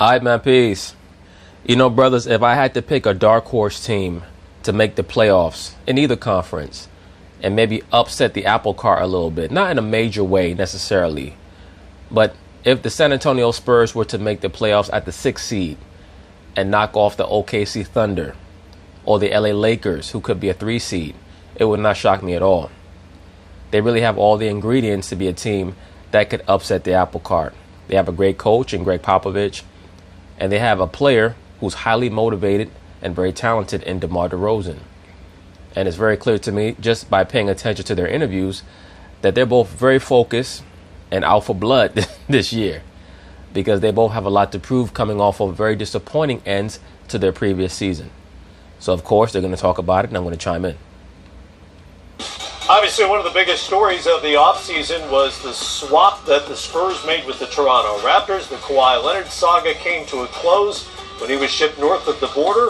All right, man, peace. You know, brothers, if I had to pick a dark horse team to make the playoffs in either conference and maybe upset the apple cart a little bit, not in a major way necessarily, but if the San Antonio Spurs were to make the playoffs at the 6th seed and knock off the OKC Thunder or the LA Lakers, who could be a 3 seed, it would not shock me at all. They really have all the ingredients to be a team that could upset the apple cart. They have a great coach in Gregg Popovich, and they have a player who's highly motivated and very talented in Demar DeRozan. And it's very clear to me, just by paying attention to their interviews, that they're both very focused and out for blood this year, because they both have a lot to prove coming off of very disappointing ends to their previous season. So, of course, they're going to talk about it, and I'm going to chime in. Obviously, one of the biggest stories of the offseason was the swap that the Spurs made with the Toronto Raptors. The Kawhi Leonard saga came to a close when he was shipped north of the border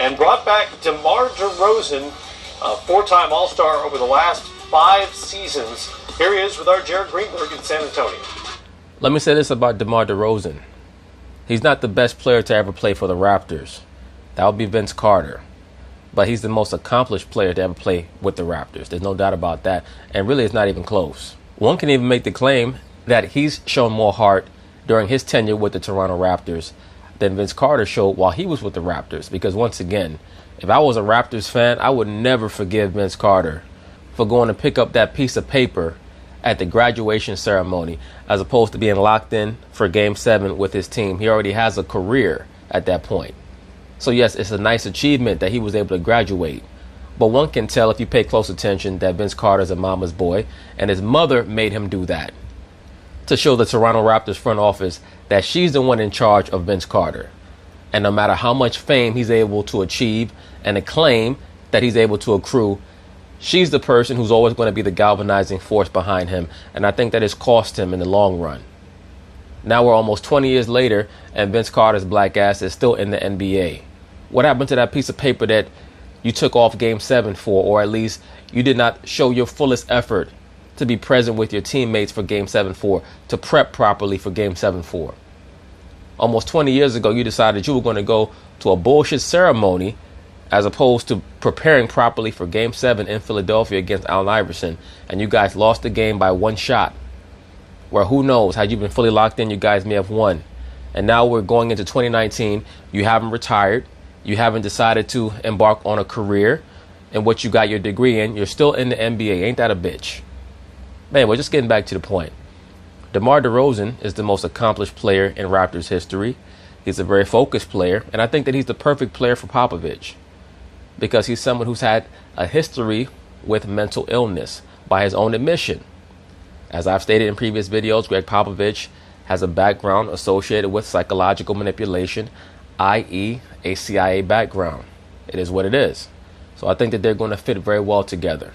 and brought back Demar DeRozan, a 4-time All-Star over the last 5 seasons. Here he is with our Jared Greenberg in San Antonio. Let me say this about Demar DeRozan. He's not the best player to ever play for the Raptors. That would be Vince Carter. But he's the most accomplished player to ever play with the Raptors. There's no doubt about that. And really, it's not even close. One can even make the claim that he's shown more heart during his tenure with the Toronto Raptors than Vince Carter showed while he was with the Raptors. Because once again, if I was a Raptors fan, I would never forgive Vince Carter for going to pick up that piece of paper at the graduation ceremony as opposed to being locked in for Game 7 with his team. He already has a career at that point. So, yes, it's a nice achievement that he was able to graduate. But one can tell if you pay close attention that Vince Carter's a mama's boy, and his mother made him do that to show the Toronto Raptors front office that she's the one in charge of Vince Carter. And no matter how much fame he's able to achieve and acclaim that he's able to accrue, she's the person who's always going to be the galvanizing force behind him. And I think that has cost him in the long run. Now we're almost 20 years later, and Vince Carter's black ass is still in the NBA. What happened to that piece of paper that you took off Game 7 for, or at least you did not show your fullest effort to be present with your teammates for Game 7 for, to prep properly for Game 7 for? Almost 20 years ago, you decided you were going to go to a bullshit ceremony as opposed to preparing properly for Game 7 in Philadelphia against Allen Iverson, and you guys lost the game by 1 shot. Where who knows, had you been fully locked in, you guys may have won. And now we're going into 2019. You haven't retired. You haven't decided to embark on a career in what you got your degree in. You're still in the NBA. Ain't that a bitch? Man, we're just getting back to the point. DeMar DeRozan is the most accomplished player in Raptors history. He's a very focused player. And I think that he's the perfect player for Popovich, because he's someone who's had a history with mental illness by his own admission. As I've stated in previous videos, Gregg Popovich has a background associated with psychological manipulation, i.e. a CIA background. It is what it is. So I think that they're going to fit very well together.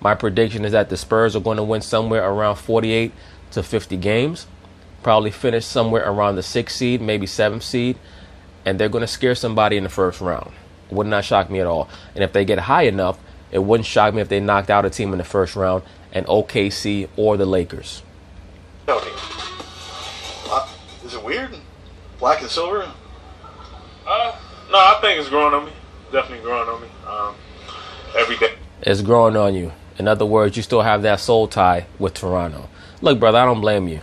My prediction is that the Spurs are going to win somewhere around 48 to 50 games, probably finish somewhere around the 6th seed, maybe 7th seed, and they're going to scare somebody in the first round. It would not shock me at all. And if they get high enough, it wouldn't shock me if they knocked out a team in the first round, and OKC or the Lakers. Tony, is it weird? Black and silver? No, I think it's growing on me. Definitely growing on me. Every day. It's growing on you. In other words, you still have that soul tie with Toronto. Look, brother, I don't blame you.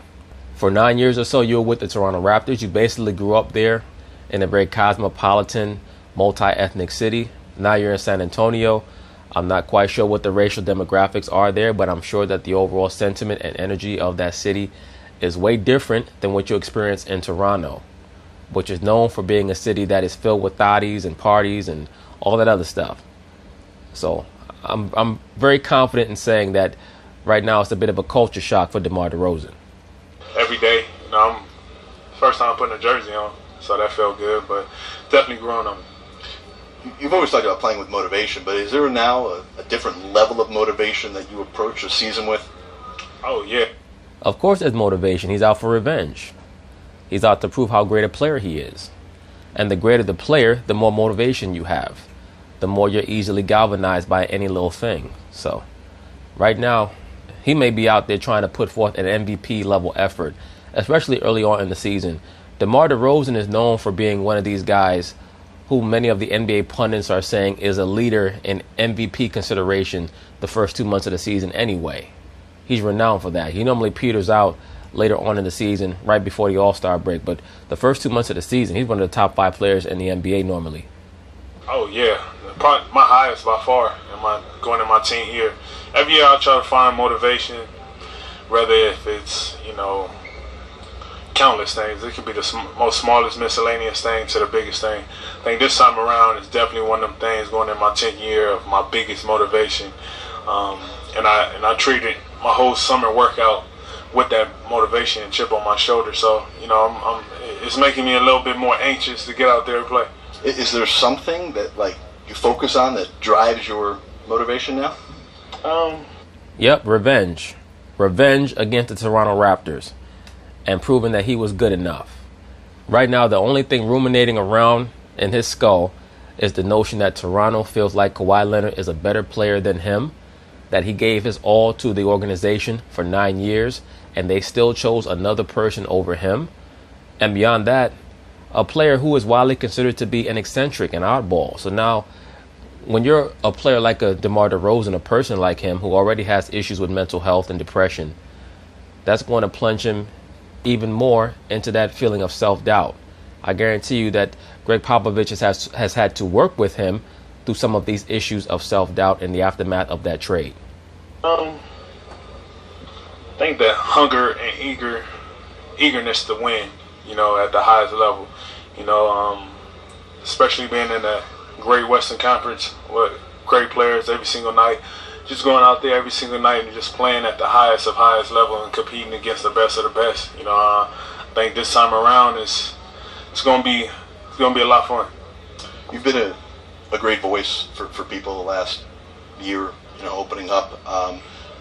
For 9 years or so, you were with the Toronto Raptors. You basically grew up there in a very cosmopolitan, multi-ethnic city. Now you're in San Antonio. I'm not quite sure what the racial demographics are there, but I'm sure that the overall sentiment and energy of that city is way different than what you experience in Toronto, which is known for being a city that is filled with thotties and parties and all that other stuff. So I'm very confident in saying that right now it's a bit of a culture shock for DeMar DeRozan. Every day, I'm first time putting a jersey on, so that felt good, but definitely growing on me. You've always talked about playing with motivation, but is there now a different level of motivation that you approach a season with? Oh, yeah. Of course there's motivation. He's out for revenge. He's out to prove how great a player he is. And the greater the player, the more motivation you have. The more you're easily galvanized by any little thing. So, right now, he may be out there trying to put forth an MVP level effort, especially early on in the season, DeMar DeRozan is known for being one of these guys who many of the NBA pundits are saying is a leader in MVP consideration the first 2 months of the season anyway. He's renowned for that. He normally peters out later on in the season, right before the All-Star break. But the first 2 months of the season, he's one of the top 5 players in the NBA normally. Oh, yeah. Probably my highest by far going in my team year. Every year I try to find motivation, whether if it's, countless things. It could be the most smallest miscellaneous thing to the biggest thing. I think this time around is definitely one of them things going in my 10th year of my biggest motivation. And I treated my whole summer workout with that motivation and chip on my shoulder. So, it's making me a little bit more anxious to get out there and play. Is there something that you focus on that drives your motivation now? Yep, revenge. Revenge against the Toronto Raptors and proving that he was good enough. Right now, the only thing ruminating around in his skull is the notion that Toronto feels like Kawhi Leonard is a better player than him, that he gave his all to the organization for 9 years, and they still chose another person over him. And beyond that, a player who is widely considered to be an eccentric, an oddball. So now, when you're a player like a DeMar DeRozan, a person like him who already has issues with mental health and depression, that's going to plunge him even more into that feeling of self-doubt. I guarantee you that Gregg Popovich has had to work with him through some of these issues of self-doubt in the aftermath of that trade. I think that hunger and eagerness to win, at the highest level, especially being in the great Western Conference with great players every single night, just going out there every single night and just playing at the highest level and competing against the best of the best. I think this time around it's going to be a lot of fun. You've been a great voice for people the last year, opening up.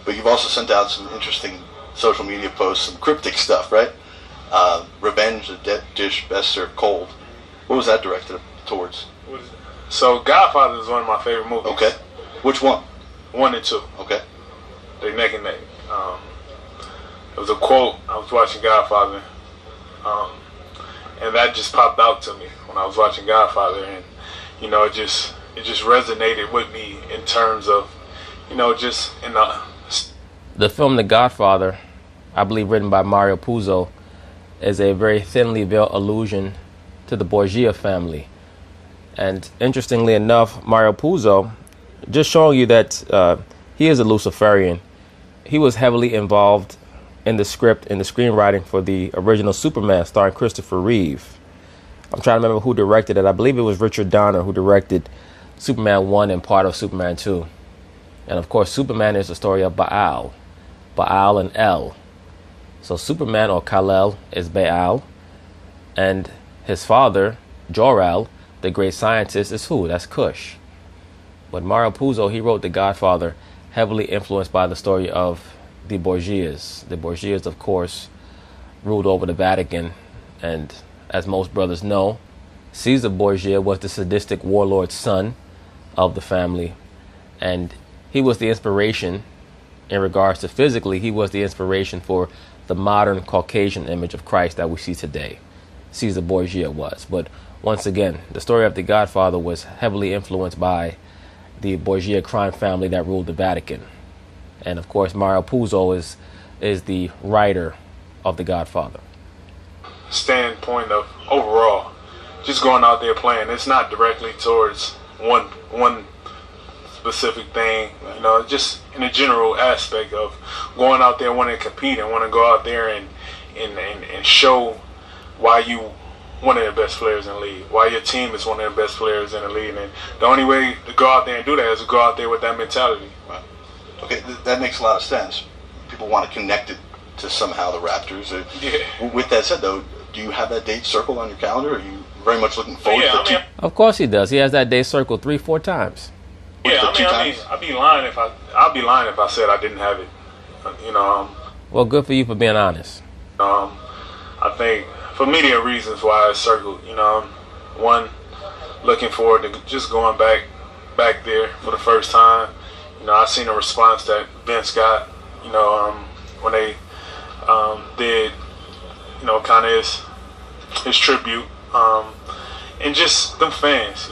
But you've also sent out some interesting social media posts, some cryptic stuff, right? Revenge, the dead dish best served cold. What was that directed towards? So Godfather is one of my favorite movies. Okay. Which one? 1 and 2. Okay. They neck and neck. It was a quote. I was watching Godfather, and that just popped out to me when I was watching Godfather, and it just resonated with me in terms of, just in the film The Godfather, I believe written by Mario Puzo, is a very thinly veiled allusion to the Borgia family. And interestingly enough, Mario Puzo, just showing you that he is a Luciferian, he was heavily involved in the script, in the screenwriting for the original Superman starring Christopher Reeve. I'm trying to remember who directed it. I believe it was Richard Donner who directed Superman 1 and part of Superman 2. And of course, Superman is the story of Baal and El. So Superman, or Kal-El, is Baal, and his father, Jor-El, the great scientist, is who? That's Cush. But Mario Puzo, he wrote The Godfather heavily influenced by the story of the Borgias. The Borgias, of course, ruled over the Vatican, and as most brothers know, Caesar Borgia was the sadistic warlord's son of the family, and he was the inspiration in regards to physically, he was the inspiration for the modern Caucasian image of Christ that we see today. Caesar Borgia was. But once again, the story of The Godfather was heavily influenced by the Borgia crime family that ruled the Vatican. And of course, Mario Puzo is the writer of The Godfather. Standpoint of overall, just going out there playing, it's not directly towards one specific thing, just in a general aspect of going out there wanting to compete and want to go out there and show why you one of the best players in the league, why your team is one of the best players in the league. And the only way to go out there and do that is to go out there with that mentality. Right. Okay, that makes a lot of sense. People want to connect it to somehow the Raptors. Yeah. With that said, though, do you have that date circled on your calendar? Are you very much looking forward to Of course he does. He has that day circled 3-4 times. Yeah, I'd be lying if I said I didn't have it. Well, good for you for being honest. I think for media reasons why it's circled. One, looking forward to just going back there for the first time. I seen a response that Vince got. When they did, kind of his his tribute, and just them fans.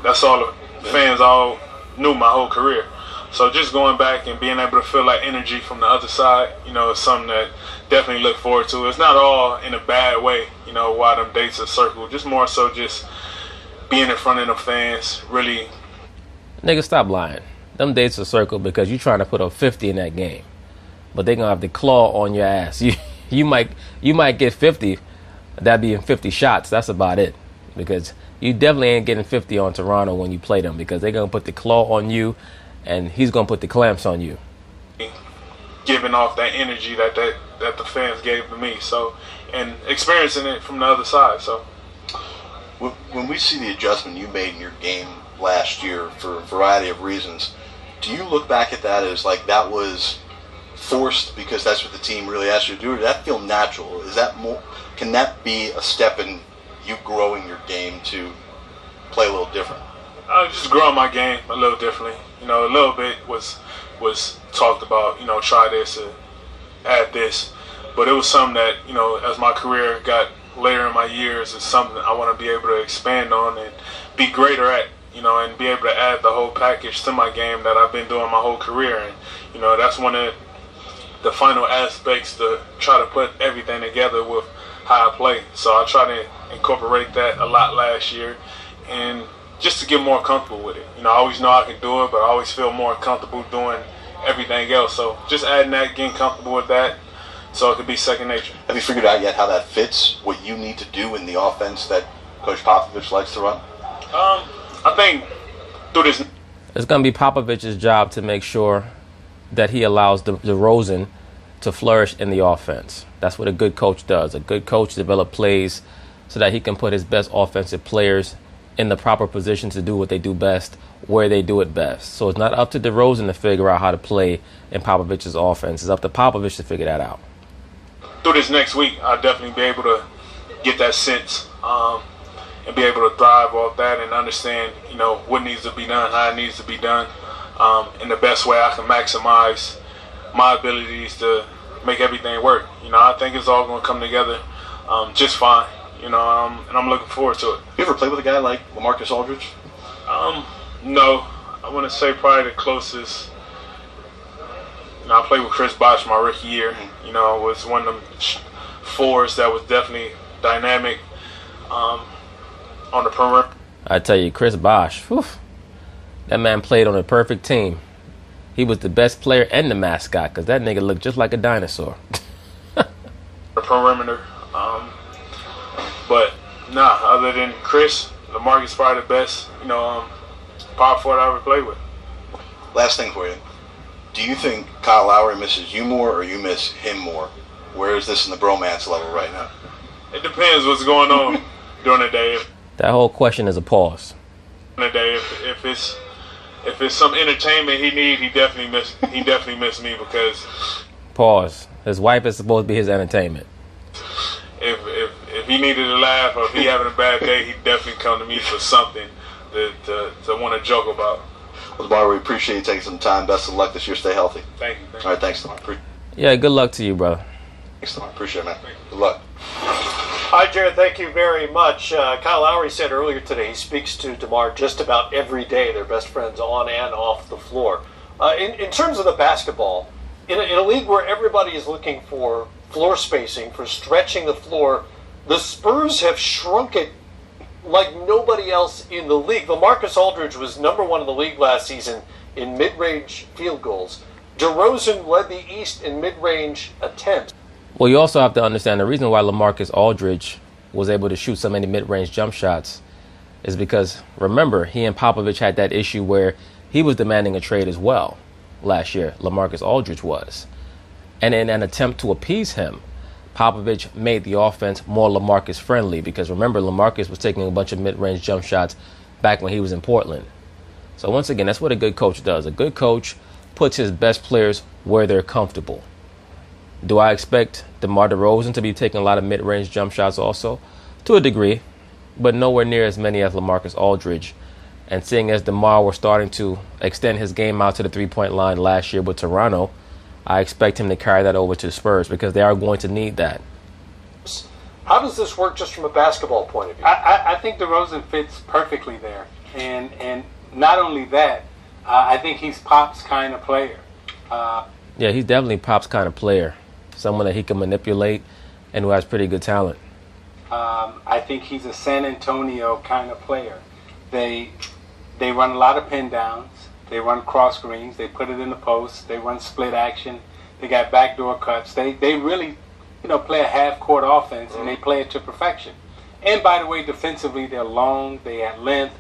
That's all the fans all knew my whole career. So just going back and being able to feel that energy from the other side, is something that definitely look forward to. It's not all in a bad way, why them dates are circled. Just more so just being in front of the fans, really. Nigga, stop lying. Them dates are circled because you're trying to put up 50 in that game. But they're going to have the claw on your ass. You might get 50. That'd be in 50 shots. That's about it. Because you definitely ain't getting 50 on Toronto when you play them, because they're going to put the claw on you and he's going to put the clamps on you. Giving off that energy that the fans gave to me. So, and experiencing it from the other side. So, when we see the adjustment you made in your game last year for a variety of reasons, do you look back at that as like that was forced because that's what the team really asked you to do, or did that feel natural? Is that more? Can that be a step in you growing your game to play a little different? I just growing my game a little differently. A little bit was talked about. Try this, add this, but it was something that as my career got later in my years, is something I want to be able to expand on and be greater at. And be able to add the whole package to my game that I've been doing my whole career. And that's one of the final aspects, to try to put everything together with how I play. So I try to incorporate that a lot last year, and just to get more comfortable with it. I always know I can do it, but I always feel more comfortable doing everything else. So just adding that, getting comfortable with that, so it could be second nature. Have you figured out yet how that fits what you need to do in the offense that Coach Popovich likes to run? I think through this, it's going to be Popovich's job to make sure that he allows DeRozan to flourish in the offense. That's what a good coach does. A good coach develops plays so that he can put his best offensive players in the proper position to do what they do best, where they do it best. So it's not up to DeRozan to figure out how to play in Popovich's offense. It's up to Popovich to figure that out. Through this next week, I'll definitely be able to get that sense and be able to thrive off that and understand, what needs to be done, how it needs to be done, in the best way I can maximize my abilities to make everything work. I think it's all going to come together just fine, and I'm looking forward to it. You ever play with a guy like LaMarcus Aldridge? No. I want to say probably the closest. I played with Chris Bosh my rookie year. Was one of them fours that was definitely dynamic on the perimeter. I tell you, Chris Bosh, that man played on a perfect team. He was the best player and the mascot, because that nigga looked just like a dinosaur. The perimeter. But other than Chris, LaMarcus probably the best, power forward I ever played with. Last thing for you. Do you think Kyle Lowry misses you more, or you miss him more? Where is this in the bromance level right now? It depends what's going on during the day. That whole question is a pause. During the day, if it's some entertainment he needs, he definitely miss me, because Pause. His wife is supposed to be his entertainment. If he needed to laugh, or if he having a bad day, he'd definitely come to me for something to want to joke about. Well, Demar, we appreciate you taking some time. Best of luck this year. Stay healthy. Thank you. All right, thanks, Demar. Yeah, good luck to you, brother. Thanks, Demar. Appreciate it, man. Good luck. Hi, Jared. Thank you very much. Kyle Lowry said earlier today he speaks to DeMar just about every day. They're best friends on and off the floor. In terms of the basketball, in a league where everybody is looking for floor spacing, for stretching the floor, the Spurs have shrunk it like nobody else in the league. LaMarcus Aldridge was number one in the league last season in mid-range field goals. DeRozan led the East in mid-range attempts. Well, you also have to understand the reason why LaMarcus Aldridge was able to shoot so many mid-range jump shots is because, remember, he and Popovich had that issue where he was demanding a trade as well last year. LaMarcus Aldridge was. And in an attempt to appease him, Popovich made the offense more LaMarcus friendly, because remember, LaMarcus was taking a bunch of mid-range jump shots back when he was in Portland. So once again, that's what a good coach does. A good coach puts his best players where they're comfortable. Do I expect DeMar DeRozan to be taking a lot of mid-range jump shots also? To a degree, but nowhere near as many as LaMarcus Aldridge. And seeing as DeMar was starting to extend his game out to the three-point line last year with Toronto, I expect him to carry that over to the Spurs, because they are going to need that. How does this work just from a basketball point of view? I think DeRozan fits perfectly there. And not only that, I think he's Pop's kind of player. Yeah, he's definitely Pop's kind of player. Someone that he can manipulate and who has pretty good talent. I think he's a San Antonio kind of player. They run a lot of pin downs. They run cross screens. They put it in the post. They run split action. They got backdoor cuts. They really, play a half-court offense, and they play it to perfection. And by the way, defensively, they're long. They have length.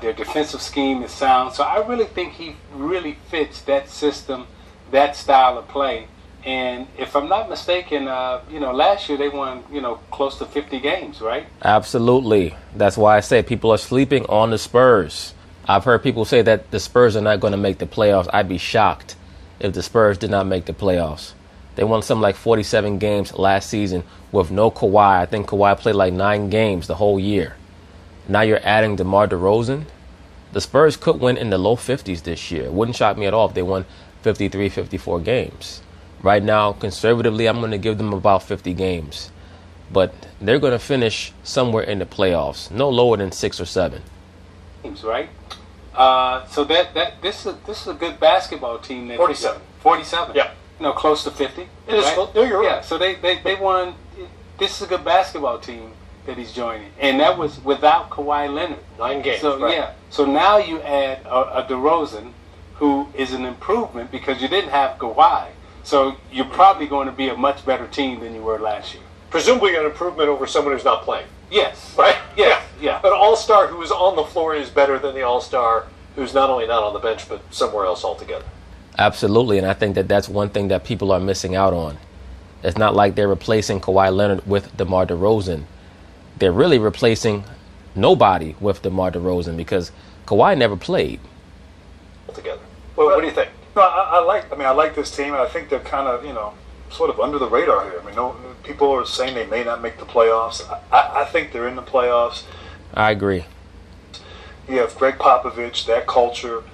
Their defensive scheme is sound. So I really think he really fits that system, that style of play. And if I'm not mistaken, last year they won, close to 50 games, right? Absolutely. That's why I say people are sleeping on the Spurs. I've heard people say that the Spurs are not going to make the playoffs. I'd be shocked if the Spurs did not make the playoffs. They won something like 47 games last season with no Kawhi. I think Kawhi played like 9 games the whole year. Now you're adding DeMar DeRozan. The Spurs could win in the low 50s this year. It wouldn't shock me at all if they won 53, 54 games. Right now, conservatively, I'm going to give them about 50 games. But they're going to finish somewhere in the playoffs, no lower than 6 or 7. Games, right? So this is a good basketball team. 47. 47. Yeah. Close to 50. It is. Right? No, you're right. Yeah. So they won. This is a good basketball team that he's joining, and that was without Kawhi Leonard. 9 games. So right. yeah. So now you add a DeRozan, who is an improvement because you didn't have Kawhi. So you're probably going to be a much better team than you were last year. Presumably an improvement over someone who's not playing. Yes. Right? Yes. Yeah. An all-star who is on the floor is better than the all-star who's not only not on the bench but somewhere else altogether. Absolutely, and I think that that's one thing that people are missing out on. It's not like they're replacing Kawhi Leonard with DeMar DeRozan. They're really replacing nobody with DeMar DeRozan because Kawhi never played. Altogether. Well, what do you think? No, I like this team, and I think they're kind of, sort of under the radar here. I mean, people are saying they may not make the playoffs. I think they're in the playoffs. I agree. You have Gregg Popovich, that culture,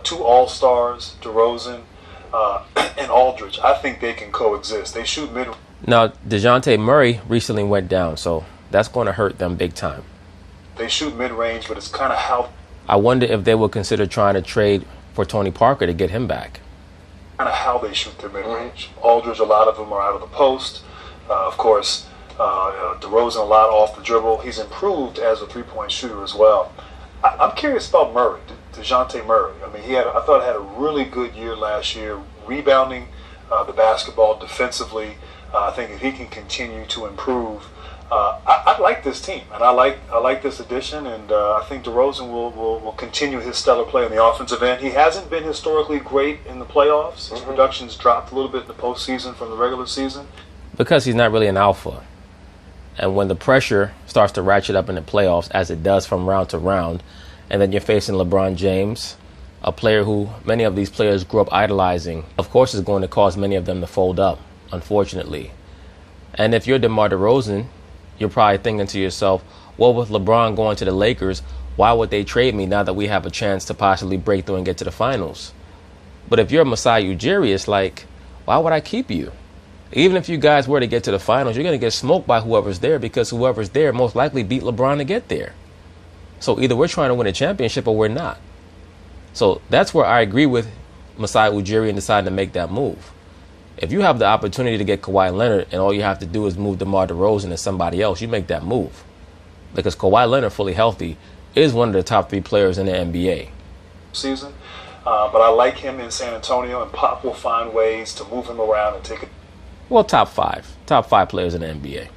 2 all-stars, DeRozan, and Aldridge. I think they can coexist. They shoot mid. Now, DeJounte Murray recently went down, so that's going to hurt them big time. They shoot mid-range, but it's kind of how. I wonder if they would consider trying to trade for Tony Parker to get him back. Kind of how they shoot their mid-range. Aldridge, a lot of them are out of the post. Of course, DeRozan a lot off the dribble. He's improved as a three-point shooter as well. I'm curious about Murray, DeJounte Murray. I mean, I thought he had a really good year last year, rebounding the basketball defensively. I think if he can continue to improve, I like this team, and I like this addition, and I think DeRozan will continue his stellar play on the offensive end. He hasn't been historically great in the playoffs. His production's dropped a little bit in the postseason from the regular season. Because he's not really an alpha. And when the pressure starts to ratchet up in the playoffs, as it does from round to round, and then you're facing LeBron James, a player who many of these players grew up idolizing, of course is going to cause many of them to fold up, unfortunately. And if you're DeMar DeRozan, you're probably thinking to yourself, well, with LeBron going to the Lakers, why would they trade me now that we have a chance to possibly break through and get to the finals? But if you're Masai Ujiri, it's like, why would I keep you? Even if you guys were to get to the finals, you're going to get smoked by whoever's there because whoever's there most likely beat LeBron to get there. So either we're trying to win a championship or we're not. So that's where I agree with Masai Ujiri in deciding to make that move. If you have the opportunity to get Kawhi Leonard and all you have to do is move DeMar DeRozan to somebody else, you make that move. Because Kawhi Leonard, fully healthy, is one of the top 3 players in the NBA. Season, but I like him in San Antonio, and Pop will find ways to move him around and take it. Well, top 5 players in the NBA.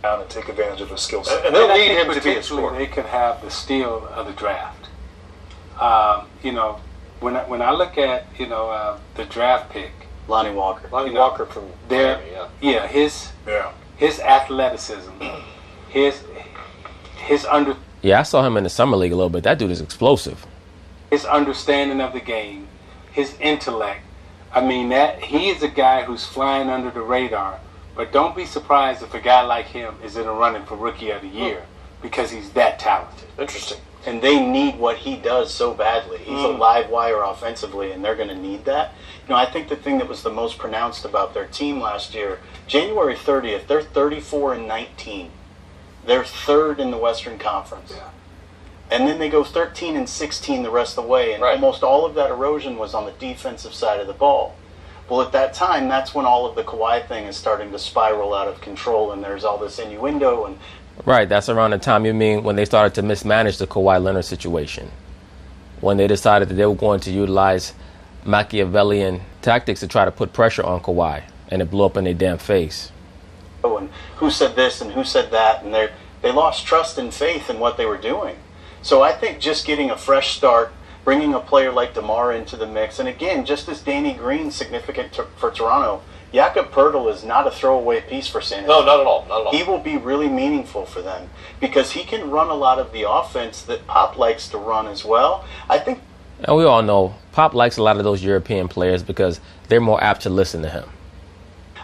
And take advantage of his skill set. And they'll need him to be a scorer. They could have the steal of the draft. When I look at the draft pick, Lonnie Walker from Miami. Yeah, his athleticism, his under. Yeah, I saw him in the summer league a little bit. That dude is explosive. His understanding of the game, his intellect. I mean, that he is a guy who's flying under the radar. But don't be surprised if a guy like him is in a running for Rookie of the Year, because he's that talented. Interesting. And they need what he does so badly. He's a live wire offensively, and they're going to need that. I think the thing that was the most pronounced about their team last year, January 30th, they're 34-19. They're third in the Western Conference. Yeah. And then they go 13-16 the rest of the way, and almost all of that erosion was on the defensive side of the ball. Well, at that time, that's when all of the Kawhi thing is starting to spiral out of control, and there's all this innuendo. And right, that's around the time you mean when they started to mismanage the Kawhi Leonard situation. When they decided that they were going to utilize Machiavellian tactics to try to put pressure on Kawhi, and it blew up in their damn face. And who said this and who said that, and they lost trust and faith in what they were doing. So I think just getting a fresh start, bringing a player like DeMar into the mix, and again, just as Danny Green's significant for Toronto, Jakob Poeltl is not a throwaway piece for San Antonio. No, not at all. Not at all. He will be really meaningful for them because he can run a lot of the offense that Pop likes to run as well. I think. And we all know Pop likes a lot of those European players because they're more apt to listen to him.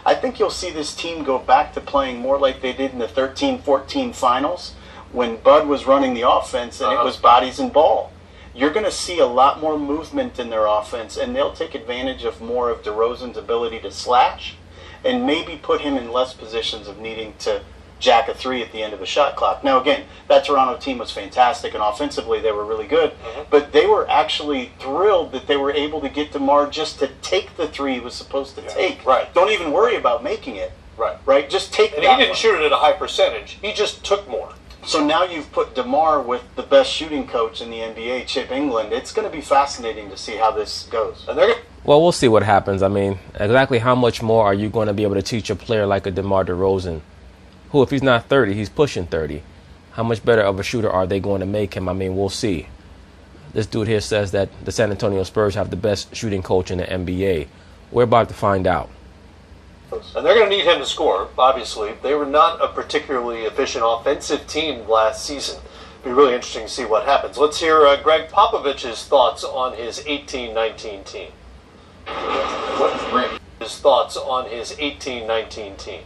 I think you'll see this team go back to playing more like they did in the 13-14 finals when Bud was running the offense and it was bodies and ball. You're going to see a lot more movement in their offense, and they'll take advantage of more of DeRozan's ability to slash and maybe put him in less positions of needing to jack a three at the end of a shot clock. Now, again, that Toronto team was fantastic, and offensively they were really good, but they were actually thrilled that they were able to get DeMar just to take the three he was supposed to take. Right. Don't even worry about making it. Right. Just take And that he didn't one. shoot it at a high percentage. He just took more. So now you've put DeMar with the best shooting coach in the NBA, Chip England. It's going to be fascinating to see how this goes. And they're Well, we'll see what happens. I mean, exactly how much more are you going to be able to teach a player like a DeMar DeRozan, who, if he's not 30, he's pushing 30. How much better of a shooter are they going to make him? I mean, we'll see. This dude here says that the San Antonio Spurs have the best shooting coach in the NBA. We're about to find out. And they're going to need him to score, obviously. They were not a particularly efficient offensive team last season. It'll be really interesting to see what happens. Let's hear Gregg Popovich's thoughts on his 18-19 team. What's Brent? His thoughts on his 18-19 team.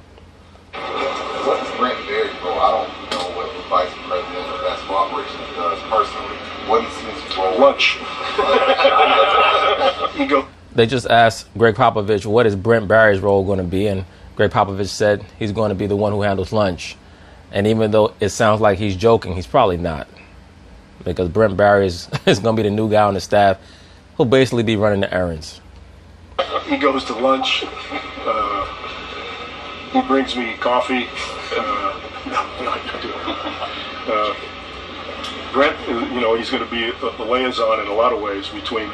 What's Brent Berry's role? I don't know what the vice president of basketball operations does personally. What is his role? Lunch. You go. They just asked Gregg Popovich, what is Brent Barry's role going to be? And Gregg Popovich said he's going to be the one who handles lunch. And even though it sounds like he's joking, he's probably not. Because Brent Barry is going to be the new guy on the staff who'll basically be running the errands. He goes to lunch. He brings me coffee. Brent, he's going to be a liaison in a lot of ways between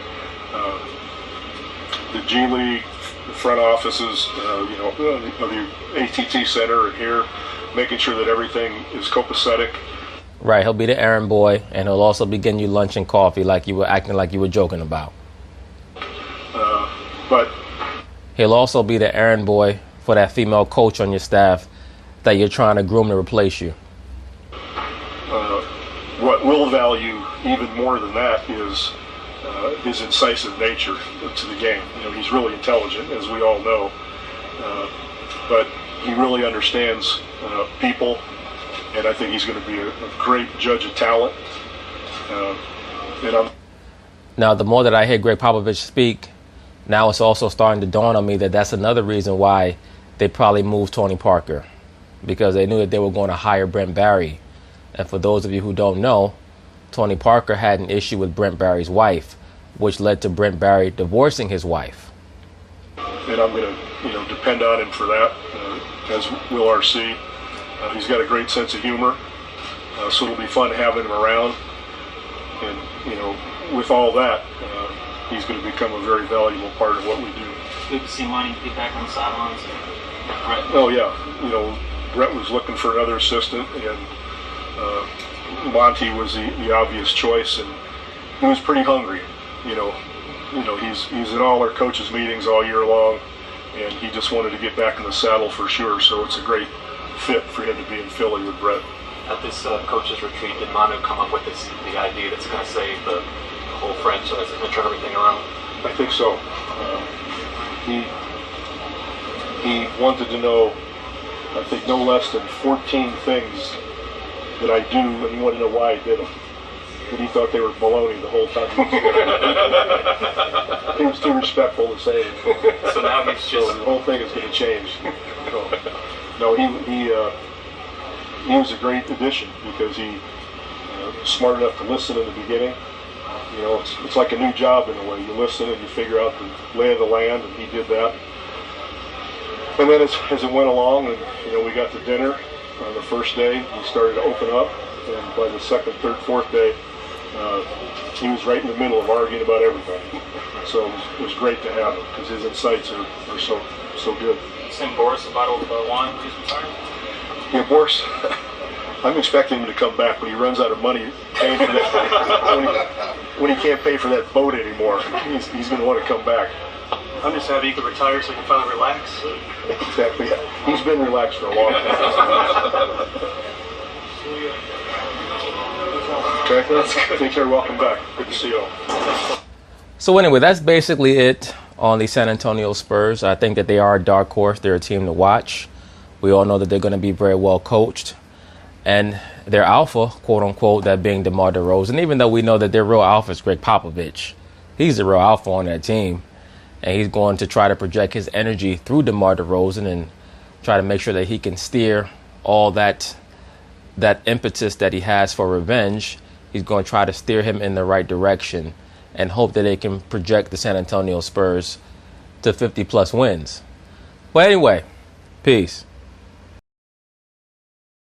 the G League, the front offices, of the ATT Center and here, making sure that everything is copacetic. Right, he'll be the errand boy, and he'll also be getting you lunch and coffee like you were acting like you were joking about. But he'll also be the errand boy for that female coach on your staff that you're trying to groom to replace you. What we'll value even more than that is his incisive nature to the game. He's really intelligent, as we all know, but he really understands people, and I think he's going to be a great judge of talent. Now, the more that I hear Gregg Popovich speak, now it's also starting to dawn on me that that's another reason why they probably moved Tony Parker, because they knew that they were going to hire Brent Barry. And for those of you who don't know, Tony Parker had an issue with Brent Barry's wife, which led to Brent Barry divorcing his wife. And I'm going to, depend on him for that, as will RC. He's got a great sense of humor, so it'll be fun having him around. And, with all that, he's going to become a very valuable part of what we do. Good to see Monty get back on the sidelines. Oh, yeah. Brett was looking for another assistant, and Monty was the obvious choice, and he was pretty hungry. He's in all our coaches' meetings all year long, and he just wanted to get back in the saddle for sure. So it's a great fit for him to be in Philly with Brett. At this coaches' retreat, did Manu come up with the idea that's going to save the whole franchise and turn everything around? I think so. He wanted to know, I think, no less than 14 things that I do, and you want to know why I did them. But he thought they were baloney the whole time. He was too respectful to say anything. So now he's just... So the whole thing is going to change. So, no, he was a great addition because he was smart enough to listen in the beginning. You know, it's like a new job in a way. You listen and you figure out the lay of the land, and he did that. And then as it went along, and we got to dinner on the first day, he started to open up. And by the second, third, fourth day, he was right in the middle of arguing about everything. So it was great to have him because his insights are so good. Send Boris a bottle of wine when he's retired? Yeah, Boris, I'm expecting him to come back when he runs out of money paying for that. when he can't pay for that boat anymore, he's going to want to come back. I'm just happy he could retire so he can finally relax. Exactly. Yeah. He's been relaxed for a long time. Okay, take care. Welcome back. Good to see you all. So anyway, that's basically it on the San Antonio Spurs. I think that they are a dark horse. They're a team to watch. We all know that they're going to be very well coached. And their alpha, quote unquote, that being DeMar DeRozan, even though we know that their real alpha is Gregg Popovich. He's the real alpha on that team. And he's going to try to project his energy through DeMar DeRozan and try to make sure that he can steer all that impetus that he has for revenge. He's going to try to steer him in the right direction and hope that they can project the San Antonio Spurs to 50-plus wins. Well, anyway, peace.